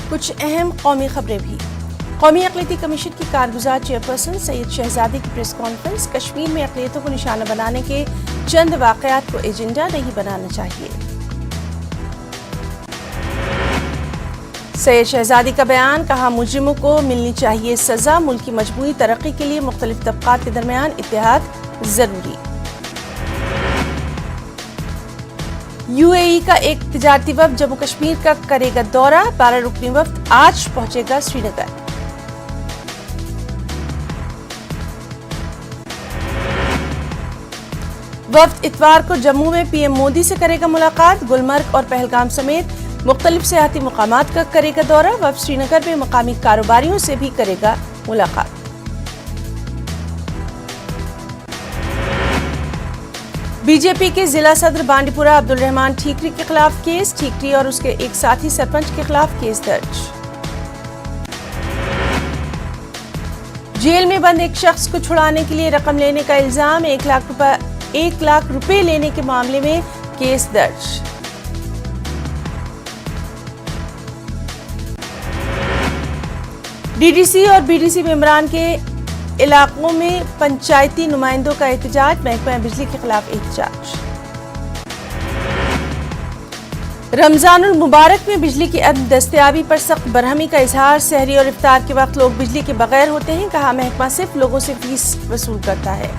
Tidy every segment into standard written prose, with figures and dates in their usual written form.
کچھ اہم قومی خبریں بھی۔ قومی اقلیتی کمیشن کی کارگزار چیئرپرسن سید شہزادی کی پریس کانفرنس۔ کشمیر میں اقلیتوں کو نشانہ بنانے کے چند واقعات کو ایجنڈا نہیں بنانا چاہیے۔ سید شہزادی کا بیان، کہا مجرموں کو ملنی چاہیے سزا، ملک کی مجموعی ترقی کے لیے مختلف طبقات کے درمیان اتحاد ضروری۔ یو اے ای کا ایک تجارتی وفد جموں کشمیر کا کرے گا دورہ، 12 رکنی وفد آج پہنچے گا سری نگر۔ وفد اتوار کو جموں میں پی ایم مودی سے کرے گا ملاقات، گلمرگ اور پہلگام سمیت مختلف سیاحتی مقامات کا کرے گا دورہ، وفد سری نگر میں مقامی کاروباریوں سے بھی کرے گا ملاقات۔ بی جے پی کے ضلع صدر بانڈی پورہ عبدالرحمان ٹھیکری کے خلاف کیس، ٹھیکری اور اس کے ایک ساتھی سرپنچ کے خلاف کیس درج۔ جیل میں بند ایک شخص کو چھڑانے کے لیے رقم لینے کا الزام، 1 لاکھ روپے لینے کے معاملے میں کیس درج۔ ڈی ڈی سی اور بی ڈی سی ممبران کے علاقوں میں پنچایتی نمائندوں کا احتجاج، محکمہ بجلی کے خلاف احتجاج۔ رمضان المبارک میں بجلی کی عدم دستیابی پر سخت برہمی کا اظہار، سحری اور افطار کے وقت لوگ بجلی کے بغیر ہوتے ہیں، کہا محکمہ صرف لوگوں سے فیس وصول کرتا ہے۔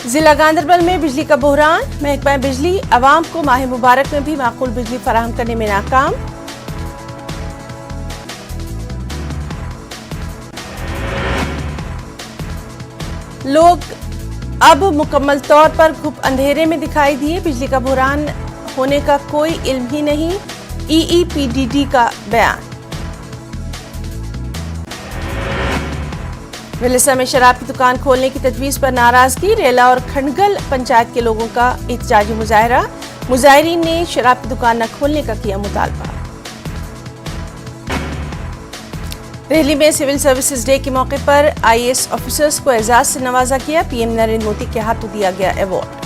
ضلع گاندربل میں بجلی کا بحران، محکمہ بجلی عوام کو ماہ مبارک میں بھی معقول بجلی فراہم کرنے میں ناکام۔ لوگ اب مکمل طور پر گھپ اندھیرے میں دکھائی دیے، بجلی کا بحران ہونے کا کوئی علم ہی نہیں، ای پی ڈی ڈی کا بیان۔ ولیسا میں شراب کی دکان کھولنے کی تجویز پر ناراضگی، ریلا اور کھنڈگل پنچایت کے لوگوں کا احتجاجی مظاہرہ، مظاہرین نے شراب کی دکان نہ کھولنے کا کیا مطالبہ۔ دہلی میں سول سروسز ڈے کے موقع پر آئی اے ایس آفیسرز کو اعزاز سے نوازا گیا، پی ایم نریندر مودی کے ہاتھوں دیا گیا award.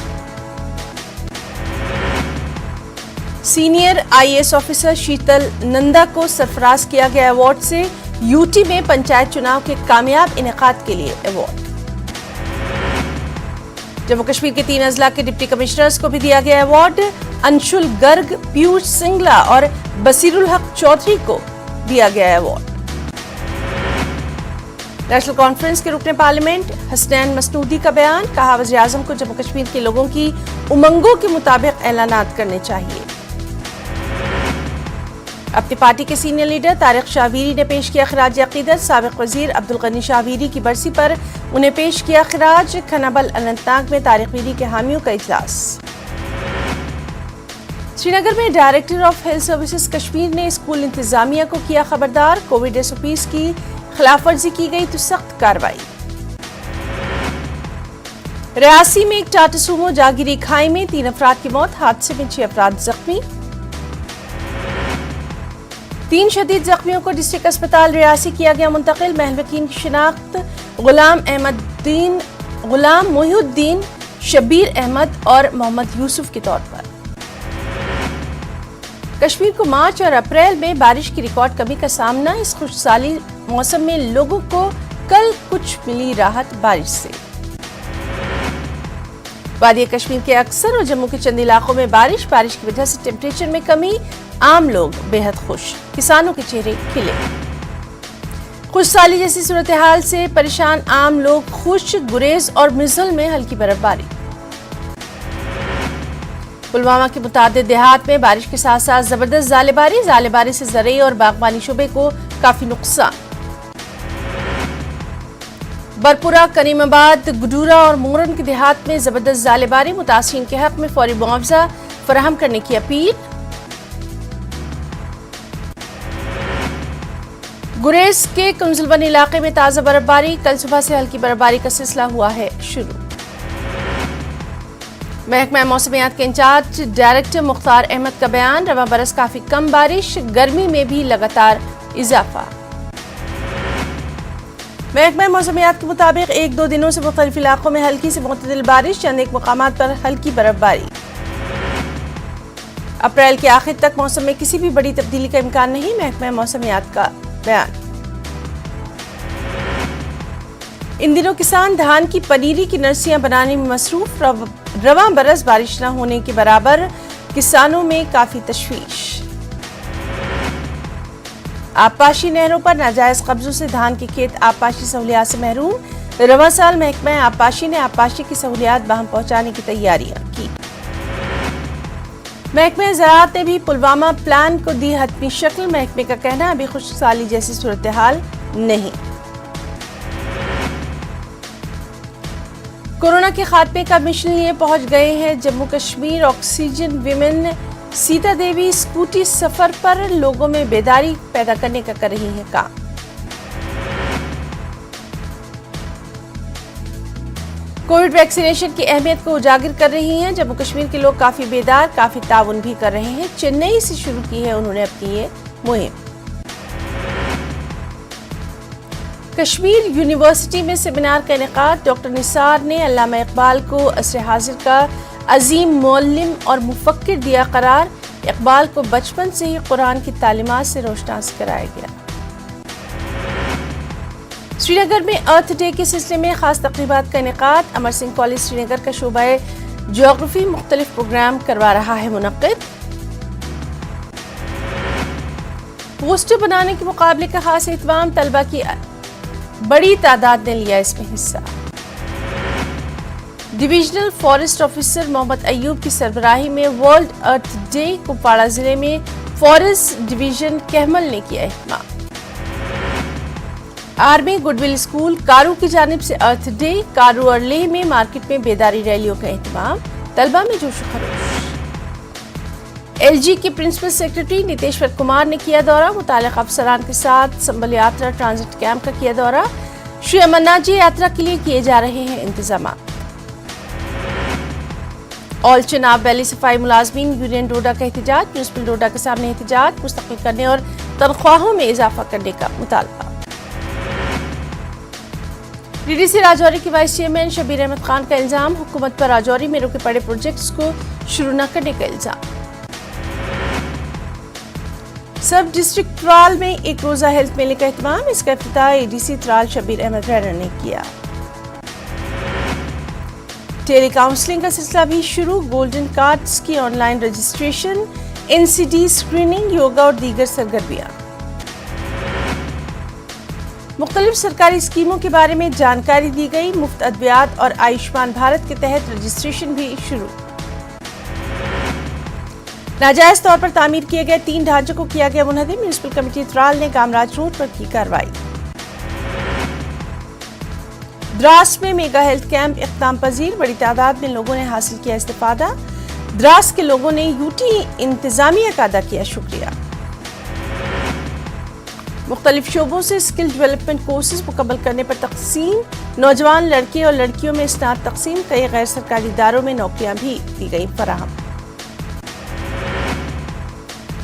Senior I A S officer Sheetal Nanda کو سرفراز کیا گیا ایوارڈ سے، یو ٹی میں پنچایت چناؤ کے کامیاب انعقاد کے لیے ایوارڈ۔ جموں کشمیر کے 3 اضلاع کے ڈپٹی کمشنرز کو بھی دیا گیا ایوارڈ، انشول گرگ، پیوش سنگلا اور بصیر الحق چودھری کو دیا گیا ایوارڈ۔ نیشنل کانفرنس کے رکن پارلیمنٹ حسنین مسنودی کا بیان، کہا وزیر اعظم کو جموں کشمیر کے لوگوں کی امنگوں کے مطابق اعلانات کرنے چاہیے۔ اپنی پارٹی کے سینئر لیڈر طارق شاہ ویری نے پیش کیا خراج عقیدت، سابق وزیر عبدالغنی شاہ ویری کی برسی پر انہیں پیش کیا خراج، کھنابل اننت ناگ میں طارق ویری کے حامیوں کا اجلاس۔ سری نگر میں director of health services Kashmir نے اسکول انتظامیہ کو کیا خبردار، کووڈ ایس او پیز کی خلاف ورزی کی گئی تو سخت کارروائی۔ ریاسی میں ایک ٹاٹا سومو جاگیری کھائی میں 3 افراد کی موت، حادثے میں 6 افراد زخمی۔ 3 شدید زخمیوں کو ڈسٹرکٹ اسپتال ریاسی کیا گیا منتقل، مہلوکین کی شناخت غلام محی الدین، شبیر احمد اور محمد یوسف کے طور پر۔ کشمیر کو مارچ اور اپریل میں بارش کی ریکارڈ کمی کا سامنا، اس خوش سالی موسم میں لوگوں کو کل کچھ ملی راحت بارش سے۔ وادی کشمیر کے اکثر اور جموں کے چند علاقوں میں بارش کی وجہ سے ٹیمپریچر میں کمی، عام لوگ بے حد خوش، کسانوں کے چہرے کھلے۔ خوش سالی جیسی صورتحال سے پریشان عام لوگ خوش، گریز اور مزل میں ہلکی برف باری۔ پلوامہ کے متعدد دیہات میں بارش کے ساتھ ساتھ زبردست ژالہ باری سے زرعی اور باغبانی شعبے کو کافی نقصان۔ برپورہ، کریم آباد، گڈورہ اور مورن کے دیہات میں زبردست ژالہ باری، متاثرین کے حق میں فوری معاوضہ فراہم کرنے کی اپیل۔ گریز کے کنزلون علاقے میں تازہ برف باری، کل صبح سے ہلکی برف باری کا سلسلہ ہوا ہے شروع۔ محکمہ موسمیات کے انچارج ڈائریکٹر مختار احمد کا بیان، رواں برس کافی کم بارش، گرمی میں بھی لگاتار اضافہ۔ محکمہ موسمیات کے مطابق 1-2 دنوں سے مختلف علاقوں میں ہلکی سے معتدل بارش، چند ایک مقامات پر ہلکی برف باری۔ اپریل کے آخر تک موسم میں کسی بھی بڑی تبدیلی کا امکان نہیں، محکمہ موسمیات کا بیان۔ ان دنوں کسان دھان کی پنیری کی نرسریاں بنانے میں مصروف، رواں برس بارش نہ ہونے کے برابر کسانوں میں کافی تشویش۔ آبپاشی نہروں پر ناجائز قبضوں سے دھان کے کھیت آبپاشی سہولیات سے محروم، رواں سال محکمہ آبپاشی نے آبپاشی کی سہولیات باہم پہنچانے کی تیاریاں کی۔ محکمہ زراعت نے بھی پلوامہ پلان کو دی حتمی شکل، محکمے کا کہنا ابھی خشک سالی جیسی صورتحال نہیں۔ کورونا کے خاتمے کا مشن لیے پہنچ گئے ہیں جموں کشمیر آکسیجن ویمن۔ سیتا دیوی اسکوٹی سفر پر لوگوں میں بیداری پیدا کرنے کا کر رہی ہیں کام۔ کووڈ ویکسینیشن کی اہمیت کو اجاگر کر رہی ہیں جموں کشمیر کے لوگ، کافی بیدار، کافی تعاون بھی کر رہے ہیں۔ چنئی سے شروع کی ہے انہوں نے اپنی یہ مہم۔ کشمیر یونیورسٹی میں سیمینار کا انعقاد، ڈاکٹر نثار نے علامہ اقبال کو عصر حاضر کا عظیم معلم اور مفکر دیا قرار، اقبال کو بچپن سے ہی قرآن کی تعلیمات سے روشناس کرایا گیا۔ سری نگر میں ارتھ ڈے کے سلسلے میں خاص تقریبات کا انعقاد، امر سنگھ کالج سری نگر کا شعبہ جغرافی مختلف پروگرام کروا رہا ہے منعقد۔ پوسٹر بنانے کے مقابلے کا خاص اہتمام، طلبہ کی بڑی تعداد نے لیا اس میں حصہ۔ ڈویژنل فارسٹ آفیسر محمد ایوب کی سربراہی میں ورلڈ ارتھ ڈے، کپواڑہ ضلع میں فارسٹ ڈویژن کہمل نے کیا اہتمام۔ آرمی گڈ ول اسکول کارو کی جانب سے ارتھ ڈے، کارو اور لیہ میں مارکیٹ میں بیداری ریلیوں کا اہتمام، طلبہ میں جوش و خروش۔ ایل جی کے پرنسپل سیکرٹری نتیشور کمار نے کیا دورہ، متعلقہ افسران کے ساتھ سنبل یاترا ٹرانزٹ کیمپ کا کیا دورہ، شری امرناتھ جی یاترا کے لیے کیے جا رہے ہیں انتظامات۔ آل چناب ویلی صفائی ملازمین یونین ڈوڈا کا احتجاج، میونسپل ڈوڈا کے سامنے احتجاج، مستقل کرنے اور تنخواہوں میں اضافہ کرنے کا مطالبہ۔ ڈی ڈی سی راجوری کے وائس چیئرمین شبیر احمد خان کا الزام، حکومت پر راجوری میں رکے پڑے پروجیکٹس کو شروع نہ کرنے کا الزام۔ سب ڈسٹرکٹ ترال میں ایک روزہ ہیلتھ میلے کا اہتمام، اس کا افتتاح A D C Tral Shabir Ahmad reader نے کیا۔ ٹیلی کاؤنسلنگ کا سلسلہ بھی شروع، گولڈن کارڈز کی online registration, N C D screening, یوگا اور دیگر سرگرمیاں۔ مختلف سرکاری اسکیموں کے بارے میں جانکاری دی گئی، مفت ادویات اور آیوشمان بھارت کے تحت رجسٹریشن بھی شروع۔ ناجائز طور پر تعمیر کیے گئے 3 ڈھانچوں کو کیا گیا منہدم، میونسپل کمیٹی ترال نے کامراج روڈ پر کی کارروائی۔ دراس میں میگا ہیلتھ کیمپ اختتام پذیر، بڑی تعداد میں لوگوں نے حاصل کیا استفادہ، دراس کے لوگوں نے یو ٹی انتظامیہ کا ادا کیا شکریہ۔ مختلف شعبوں سے اسکل ڈیولپمنٹ کورسز مکمل کرنے پر تقسیم، نوجوان لڑکے اور لڑکیوں میں اسناد تقسیم، کئی غیر سرکاری اداروں میں نوکریاں بھی دی گئی فراہم۔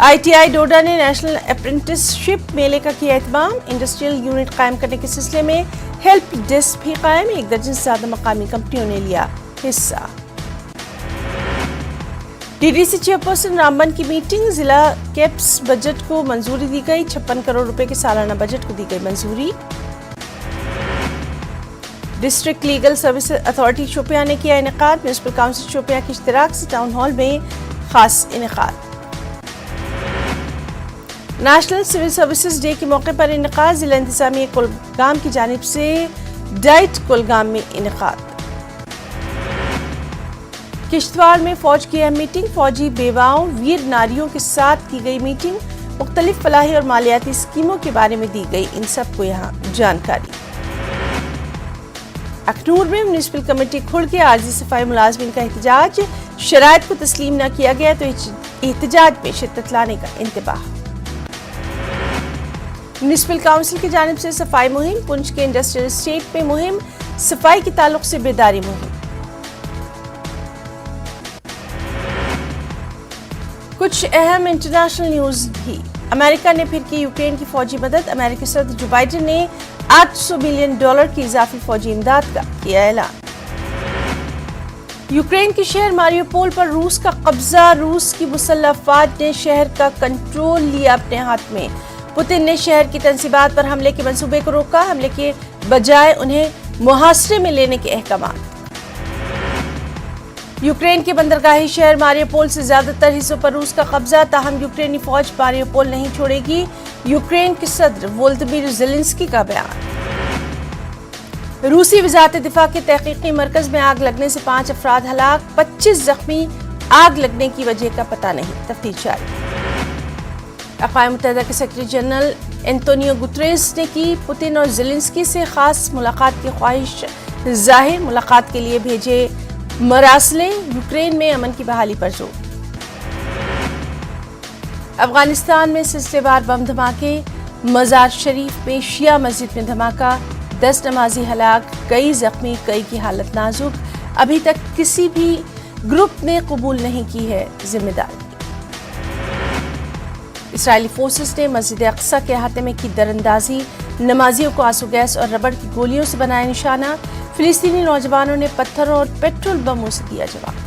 آئی ٹی آئی ڈوڈا نے نیشنل اپرینٹس شپ میلے کا کیا اہتمام، انڈسٹریل یونٹ قائم کرنے کے سلسلے میں ہیلپ ڈیسک بھی قائم، 1 درجن سے زیادہ مقامی کمپنیوں نے لیا حصہ۔ D D C chairperson Ramban کی میٹنگ، ضلع کیپس بجٹ کو منظوری دی گئی، 56 کروڑ روپے کے سالانہ بجٹ کو دی گئی منظوری۔ District legal service authority Shopian نے کیا انعقاد، میونسپل کاؤنسل شوپیاں کے اشتراک سے ٹاؤن ہال میں خاص انعقاد۔ نیشنل سول سروسز ڈے کے موقع پر انعقاد، ضلع انتظامیہ کولگام کی جانب سے ڈائٹ کولگام میں انعقاد۔ کشتواڑ میں فوج کی اہم میٹنگ، فوجی بیواؤں ویر ناریوں کے ساتھ کی گئی میٹنگ، مختلف فلاحی اور مالیاتی اسکیموں کے بارے میں دی گئی ان سب کو یہاں جانکاری۔ اخنور میں میونسپل کمیٹی کھل کے عارضی صفائی ملازمین کا احتجاج، شرائط کو تسلیم نہ کیا گیا تو احتجاج میں شدت لانے کا انتباہ۔ میونسپل کاؤنسل کی جانب سے صفائی مہم، پنچ کے انڈسٹریل اسٹیٹ میں مہم، صفائی کے تعلق سے بیداری مہم۔ کچھ اہم انٹرنیشنل نیوز بھی، امریکہ نے پھر کی یوکرین کی فوجی مدد، امریکی صدر جو بائیڈن نے $800 ملین کی اضافی فوجی امداد کا کیا اعلان۔ یوکرین کے شہر ماریوپول پر روس کا قبضہ، روس کی مسلح افواج نے شہر کا کنٹرول لیا اپنے ہاتھ میں۔ پوتن نے شہر کی تنصیبات پر حملے کے منصوبے کو روکا، حملے کے بجائے انہیں محاصرے میں لینے کے احکامات۔ یوکرین کے بندرگاہی شہر ماریوپول سے زیادہ تر حصوں پر روس کا قبضہ، تاہم یوکرینی فوج ماریوپول نہیں چھوڑے گی، یوکرین کے صدر وولودیمیر زیلنسکی کا بیان۔ روسی وزارت دفاع کے تحقیقی مرکز میں آگ لگنے سے 5 افراد ہلاک، 25 زخمی، آگ لگنے کی وجہ کا پتہ نہیں، تفتیش جاری۔ اقوام متحدہ کے سیکرٹری جنرل انتونیو گوتریس نے کی پوتن اور زیلنسکی سے خاص ملاقات کی خواہش ظاہر، ملاقات کے لیے بھیجے مراسلیں، یوکرین میں امن کی بحالی پر زور۔ افغانستان میں سلسلے وار بم دھماکے، مزار شریف میں شیعہ مسجد میں دھماکہ، 10 نمازی ہلاک، کئی زخمی، کئی کی حالت نازک، ابھی تک کسی بھی گروپ نے قبول نہیں کی ہے ذمہ داری۔ اسرائیلی فورسز نے مسجد اقصی کے احاطے میں کی دراندازی، نمازیوں کو آنسو گیس اور ربڑ کی گولیوں سے بنایا نشانہ، فلسطینی نوجوانوں نے پتھروں اور پیٹرول بموں سے دیا جواب۔